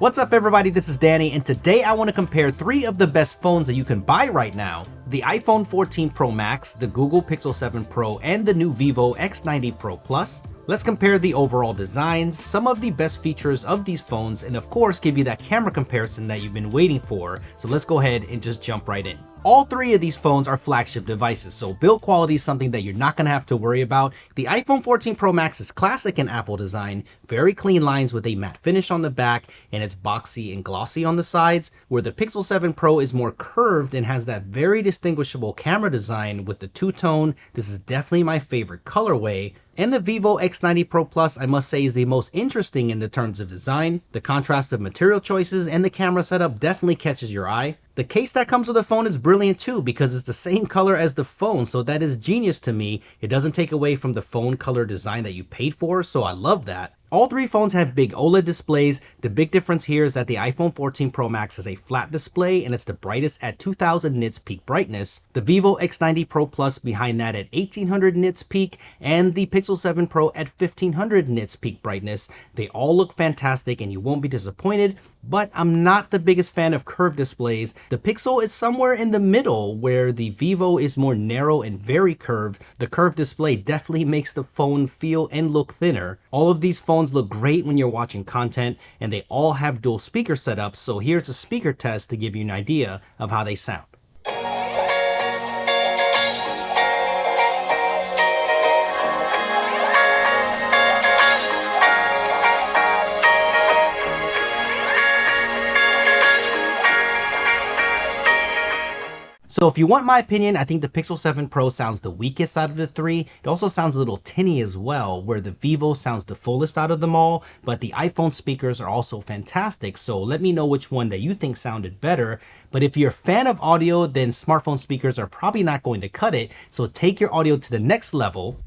What's up everybody, this is Danny, and today I want to compare 3 of the best phones that you can buy right now. The iPhone 14 Pro Max, the Google Pixel 7 Pro, and the new Vivo X90 Pro Plus. Let's compare the overall designs, some of the best features of these phones, and of course give you that camera comparison that you've been waiting for. So let's go ahead and just jump right in. All 3 of these phones are flagship devices, so build quality is something that you're not going to have to worry about. The iPhone 14 Pro Max is classic in Apple design, very clean lines with a matte finish on the back, and it's boxy and glossy on the sides, where the Pixel 7 Pro is more curved and has that very distinguishable camera design with the two-tone. This is definitely my favorite colorway. And the Vivo X90 Pro Plus, I must say, is the most interesting in the terms of design. The contrast of material choices and the camera setup definitely catches your eye. The case that comes with the phone is brilliant too, because it's the same color as the phone, so that is genius to me. It doesn't take away from the phone color design that you paid for, so I love that. All 3 phones have big OLED displays. The big difference here is that the iPhone 14 Pro Max has a flat display and it's the brightest at 2000 nits peak brightness. The Vivo X90 Pro Plus behind that at 1800 nits peak, and the Pixel 7 Pro at 1500 nits peak brightness. They all look fantastic and you won't be disappointed, but I'm not the biggest fan of curved displays. The Pixel is somewhere in the middle, where the Vivo is more narrow and very curved. The curved display definitely makes the phone feel and look thinner. All of these phones look great when you're watching content, and they all have dual speaker setups, so here's a speaker test to give you an idea of how they sound. So if you want my opinion, I think the Pixel 7 Pro sounds the weakest out of the 3. It also sounds a little tinny as well, where the Vivo sounds the fullest out of them all, but the iPhone speakers are also fantastic, so let me know which one that you think sounded better. But if you're a fan of audio, then smartphone speakers are probably not going to cut it, so take your audio to the next level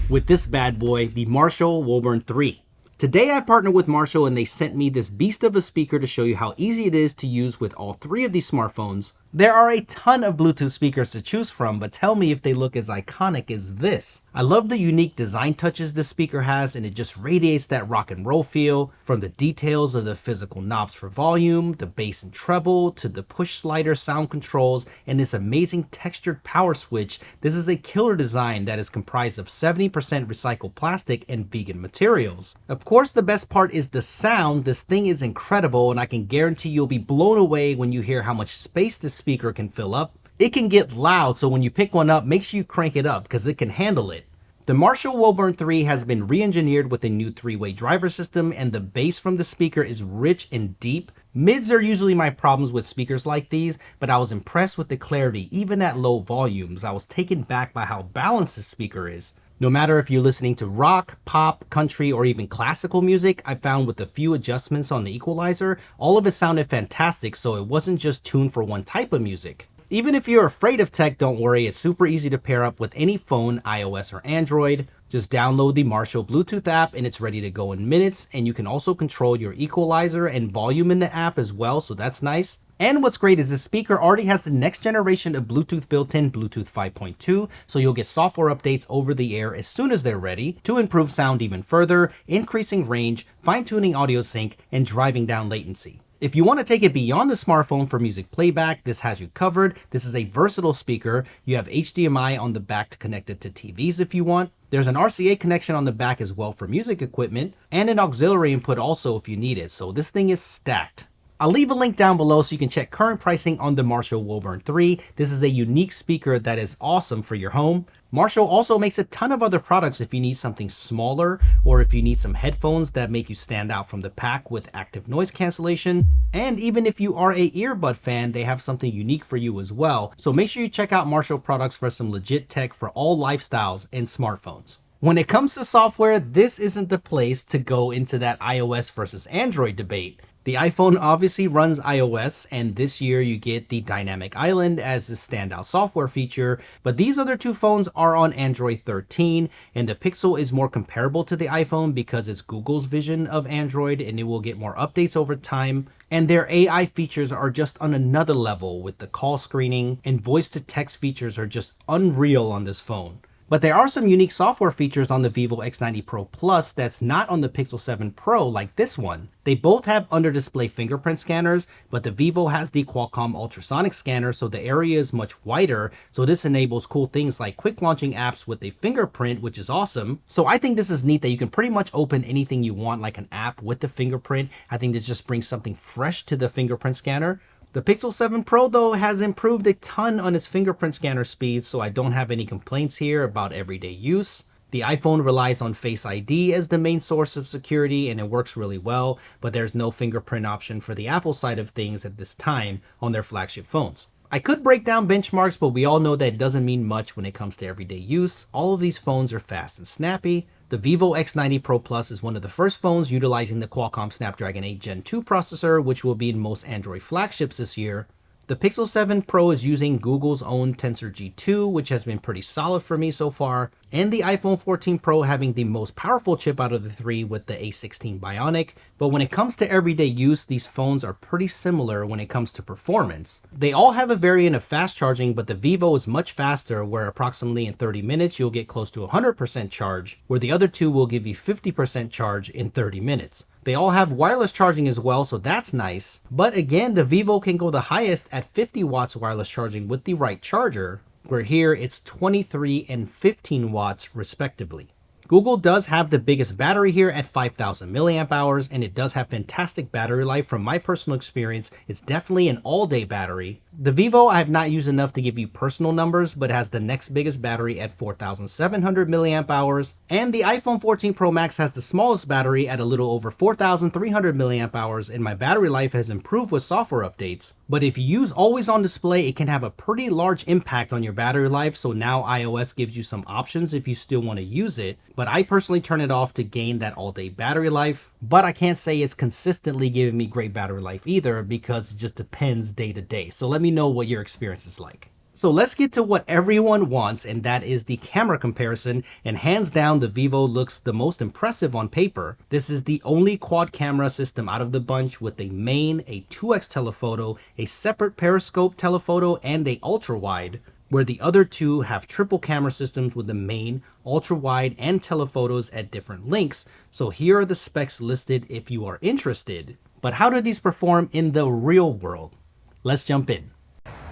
with this bad boy, the Marshall Woburn 3. Today I partnered with Marshall and they sent me this beast of a speaker to show you how easy it is to use with all 3 of these smartphones. There are a ton of Bluetooth speakers to choose from, but tell me if they look as iconic as this. I love the unique design touches this speaker has, and it just radiates that rock and roll feel. From the details of the physical knobs for volume, the bass and treble, to the push slider sound controls, and this amazing textured power switch. This is a killer design that is comprised of 70% recycled plastic and vegan materials. Of course, the best part is the sound. This thing is incredible, and I can guarantee you'll be blown away when you hear how much space this speaker can fill up. It can get loud, so when you pick one up, make sure you crank it up because it can handle it. The Marshall Woburn 3 has been re-engineered with a new 3-way driver system, and the bass from the speaker is rich and deep. Mids are usually my problems with speakers like these, but I was impressed with the clarity even at low volumes. I was taken back by how balanced this speaker is. No matter if you're listening to rock, pop, country, or even classical music, I found with a few adjustments on the equalizer, all of it sounded fantastic, so it wasn't just tuned for one type of music. Even if you're afraid of tech, don't worry, it's super easy to pair up with any phone, iOS or Android. Just download the Marshall Bluetooth app and it's ready to go in minutes, and you can also control your equalizer and volume in the app as well, so that's nice. And what's great is the speaker already has the next generation of Bluetooth built in, Bluetooth 5.2, so you'll get software updates over the air as soon as they're ready to improve sound even further, increasing range, fine-tuning audio sync, and driving down latency. If you want to take it beyond the smartphone for music playback, this has you covered. This is a versatile speaker. You have HDMI on the back to connect it to TVs if you want. There's an RCA connection on the back as well for music equipment, and an auxiliary input also if you need it, so this thing is stacked. I'll leave a link down below so you can check current pricing on the Marshall Woburn 3. This is a unique speaker that is awesome for your home. Marshall also makes a ton of other products if you need something smaller, or if you need some headphones that make you stand out from the pack with active noise cancellation. And even if you are a earbud fan, they have something unique for you as well. So make sure you check out Marshall products for some legit tech for all lifestyles and smartphones. When it comes to software, this isn't the place to go into that iOS versus Android debate. The iPhone obviously runs iOS, and this year you get the Dynamic Island as a standout software feature, but these other 2 phones are on Android 13, and the Pixel is more comparable to the iPhone because it's Google's vision of Android and it will get more updates over time. And their AI features are just on another level, with the call screening and voice to text features are just unreal on this phone. But there are some unique software features on the Vivo X90 Pro Plus that's not on the Pixel 7 Pro like this one. They both have under-display fingerprint scanners, but the Vivo has the Qualcomm ultrasonic scanner, so the area is much wider, so this enables cool things like quick launching apps with a fingerprint, which is awesome. So I think this is neat that you can pretty much open anything you want like an app with the fingerprint. I think this just brings something fresh to the fingerprint scanner. The Pixel 7 Pro though has improved a ton on its fingerprint scanner speed, so I don't have any complaints here about everyday use. The iPhone relies on Face ID as the main source of security and it works really well, but there's no fingerprint option for the Apple side of things at this time on their flagship phones. I could break down benchmarks, but we all know that it doesn't mean much when it comes to everyday use. All of these phones are fast and snappy. The Vivo X90 Pro Plus is one of the first phones utilizing the Qualcomm Snapdragon 8 Gen 2 processor, which will be in most Android flagships this year. The Pixel 7 Pro is using Google's own Tensor G2, which has been pretty solid for me so far, and the iPhone 14 Pro having the most powerful chip out of the three with the A16 Bionic. But when it comes to everyday use, these phones are pretty similar when it comes to performance. They all have a variant of fast charging, but the Vivo is much faster, where approximately in 30 minutes you'll get close to 100% charge, where the other two will give you 50% charge in 30 minutes. They all have wireless charging as well, so that's nice. But again, the Vivo can go the highest at 50 watts wireless charging with the right charger, where here it's 23 and 15 watts respectively. Google does have the biggest battery here at 5,000 milliamp hours, and it does have fantastic battery life. From my personal experience, it's definitely an all-day battery. The Vivo I have not used enough to give you personal numbers, but has the next biggest battery at 4,700 milliamp hours, and the iPhone 14 Pro Max has the smallest battery at a little over 4,300 milliamp hours, and my battery life has improved with software updates. But if you use always on display, it can have a pretty large impact on your battery life, so now iOS gives you some options if you still want to use it, but I personally turn it off to gain that all-day battery life. But I can't say it's consistently giving me great battery life either, because it just depends day to day. So let me know what your experience is like. So let's get to what everyone wants, and that is the camera comparison, and hands down the Vivo looks the most impressive on paper. This is the only quad camera system out of the bunch with a main, a 2x telephoto, a separate periscope telephoto, and a ultra wide, where the other two have triple camera systems with the main, ultra wide, and telephotos at different lengths. So here are the specs listed if you are interested. But how do these perform in the real world? Let's jump in.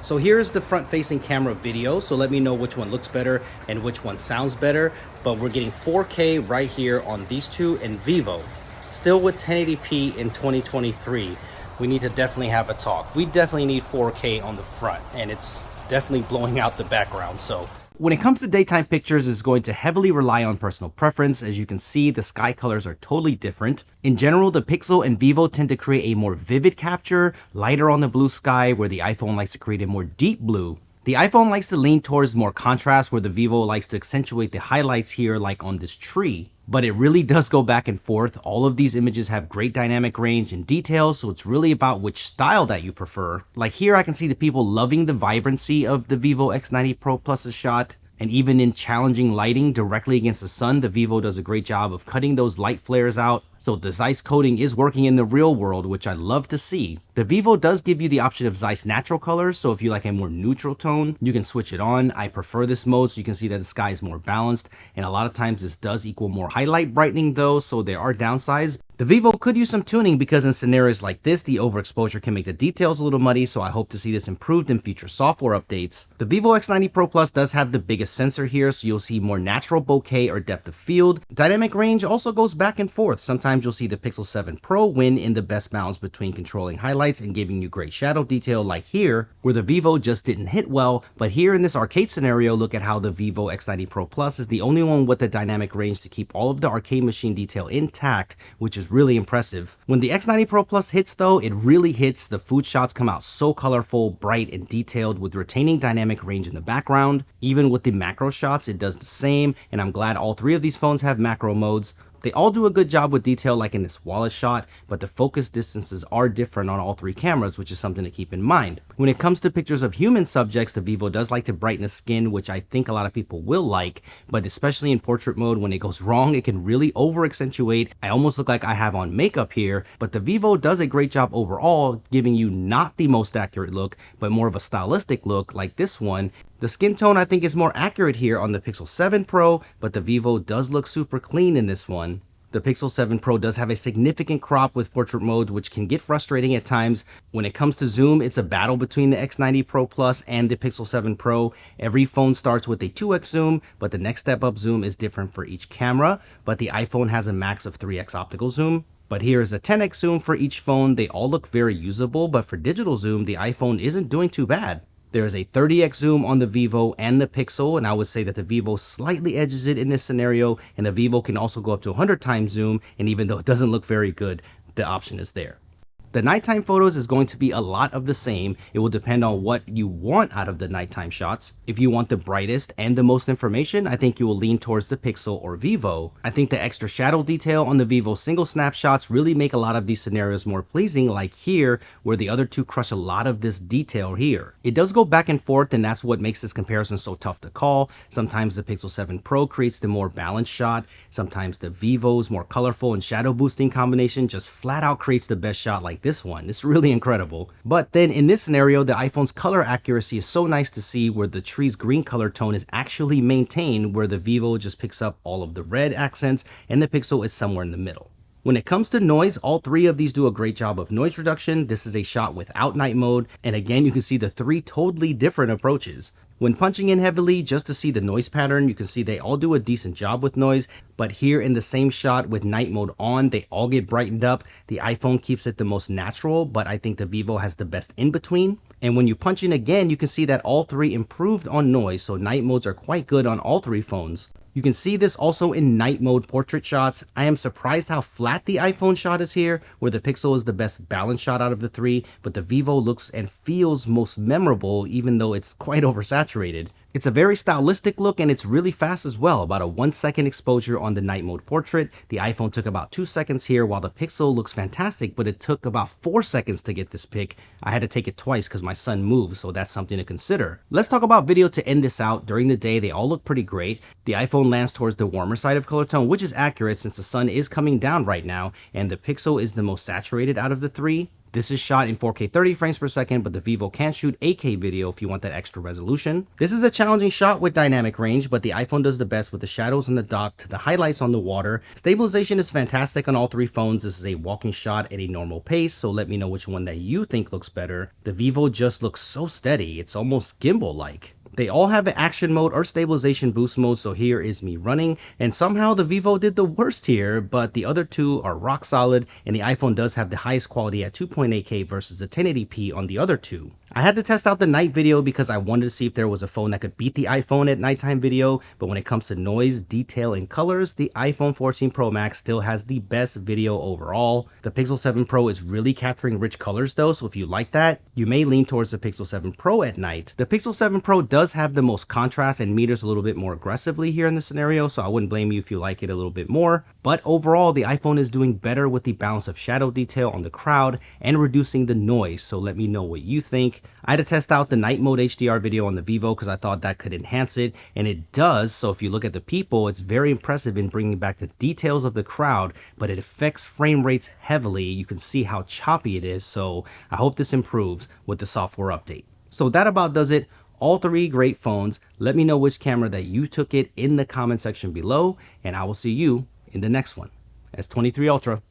So here's the front-facing camera video, so let me know which one looks better and which one sounds better. But we're getting 4K right here on these two and Vivo. Still with 1080p in 2023. We need to definitely have a talk. We definitely need 4K on the front, and it's definitely blowing out the background. So when it comes to daytime pictures, it's going to heavily rely on personal preference. As you can see, the sky colors are totally different. In general, the Pixel and Vivo tend to create a more vivid capture, lighter on the blue sky, where the iPhone likes to create a more deep blue. The iPhone likes to lean towards more contrast, where the Vivo likes to accentuate the highlights here, like on this tree. But it really does go back and forth. All of these images have great dynamic range and details, so it's really about which style that you prefer. Like here, I can see the people loving the vibrancy of the Vivo X90 Pro Plus's shot. And even in challenging lighting directly against the sun, the Vivo does a great job of cutting those light flares out. So the Zeiss coding is working in the real world, which I love to see. The Vivo does give you the option of Zeiss natural colors, so if you like a more neutral tone, you can switch it on. I prefer this mode, so you can see that the sky is more balanced, and a lot of times this does equal more highlight brightening though, so there are downsides. The Vivo could use some tuning because in scenarios like this, the overexposure can make the details a little muddy, so I hope to see this improved in future software updates. The Vivo X90 Pro Plus does have the biggest sensor here, so you'll see more natural bokeh or depth of field. Dynamic range also goes back and forth. Sometimes you'll see the Pixel 7 Pro win in the best balance between controlling highlights and giving you great shadow detail, like here, where the Vivo just didn't hit well. But here in this arcade scenario, look at how the Vivo X90 Pro Plus is the only one with the dynamic range to keep all of the arcade machine detail intact, which is really impressive. When the X90 Pro Plus hits though, it really hits. The food shots come out so colorful, bright, and detailed with retaining dynamic range in the background. Even with the macro shots, it does the same, and I'm glad all three of these phones have macro modes. They all do a good job with detail, like in this wallet shot, but the focus distances are different on all three cameras, which is something to keep in mind. When it comes to pictures of human subjects, the Vivo does like to brighten the skin, which I think a lot of people will like, but especially in portrait mode, when it goes wrong, it can really over accentuate. I almost look like I have on makeup here, but the Vivo does a great job overall, giving you not the most accurate look, but more of a stylistic look like this one. The skin tone I think is more accurate here on the Pixel 7 Pro, but the Vivo does look super clean in this one. The Pixel 7 Pro does have a significant crop with portrait mode, which can get frustrating at times. When it comes to zoom, it's a battle between the X90 Pro Plus and the Pixel 7 Pro. Every phone starts with a 2x zoom, but the next step up zoom is different for each camera. But the iPhone has a max of 3x optical zoom. But here is a 10x zoom for each phone. They all look very usable, but for digital zoom, the iPhone isn't doing too bad. There is a 30x zoom on the Vivo and the Pixel, and I would say that the Vivo slightly edges it in this scenario, and the Vivo can also go up to 100 times zoom, and even though it doesn't look very good, the option is there. The nighttime photos is going to be a lot of the same. It will depend on what you want out of the nighttime shots. If you want the brightest and the most information, I think you will lean towards the Pixel or Vivo. I think the extra shadow detail on the Vivo single snapshots really make a lot of these scenarios more pleasing, like here, where the other two crush a lot of this detail here. It does go back and forth, and that's what makes this comparison so tough to call. Sometimes the Pixel 7 Pro creates the more balanced shot. Sometimes the Vivo's more colorful and shadow boosting combination just flat out creates the best shot like this one. It's really incredible. But then in this scenario, the iPhone's color accuracy is so nice to see, where the tree's green color tone is actually maintained, where the Vivo just picks up all of the red accents and the Pixel is somewhere in the middle. When it comes to noise, all three of these do a great job of noise reduction. This is a shot without night mode, and again you can see the three totally different approaches. When punching in heavily just to see the noise pattern, you can see they all do a decent job with noise, but here in the same shot with night mode on, they all get brightened up. The iPhone keeps it the most natural, but I think the Vivo has the best in between. And when you punch in again, you can see that all three improved on noise, so night modes are quite good on all three phones. You can see this also in night mode portrait shots. I am surprised how flat the iPhone shot is here, where the Pixel is the best balanced shot out of the three, but the Vivo looks and feels most memorable even though it's quite oversaturated. It's a very stylistic look, and it's really fast as well, about a 1 second exposure on the night mode portrait. The iPhone took about 2 seconds here, while the Pixel looks fantastic, but it took about 4 seconds to get this pic. I had to take it twice because my son moved, so that's something to consider. Let's talk about video to end this out. During the day, they all look pretty great. The iPhone lands towards the warmer side of color tone, which is accurate since the sun is coming down right now, and the Pixel is the most saturated out of the three. This is shot in 4K 30 frames per second, but the Vivo can shoot 8K video if you want that extra resolution. This is a challenging shot with dynamic range, but the iPhone does the best with the shadows on the dock to the highlights on the water. Stabilization is fantastic on all three phones. This is a walking shot at a normal pace, so let me know which one that you think looks better. The Vivo just looks so steady, it's almost gimbal-like. They all have an action mode or stabilization boost mode, so here is me running, and somehow the Vivo did the worst here, but the other two are rock solid, and the iPhone does have the highest quality at 2.8K versus the 1080p on the other two. I had to test out the night video because I wanted to see if there was a phone that could beat the iPhone at nighttime video, but when it comes to noise, detail, and colors, the iPhone 14 Pro Max still has the best video overall. The Pixel 7 Pro is really capturing rich colors though, so if you like that, you may lean towards the Pixel 7 Pro at night. The Pixel 7 Pro does have the most contrast and meters a little bit more aggressively here in the scenario, so I wouldn't blame you if you like it a little bit more. But overall, the iPhone is doing better with the balance of shadow detail on the crowd and reducing the noise, so let me know what you think. I had to test out the night mode HDR video on the Vivo because I thought that could enhance it, and it does. So if you look at the people, it's very impressive in bringing back the details of the crowd, but it affects frame rates heavily. You can see how choppy it is, so I hope this improves with the software update. So that about does it. All three great phones. Let me know which camera that you took it in the comment section below, and I will see you in the next one. S23 Ultra.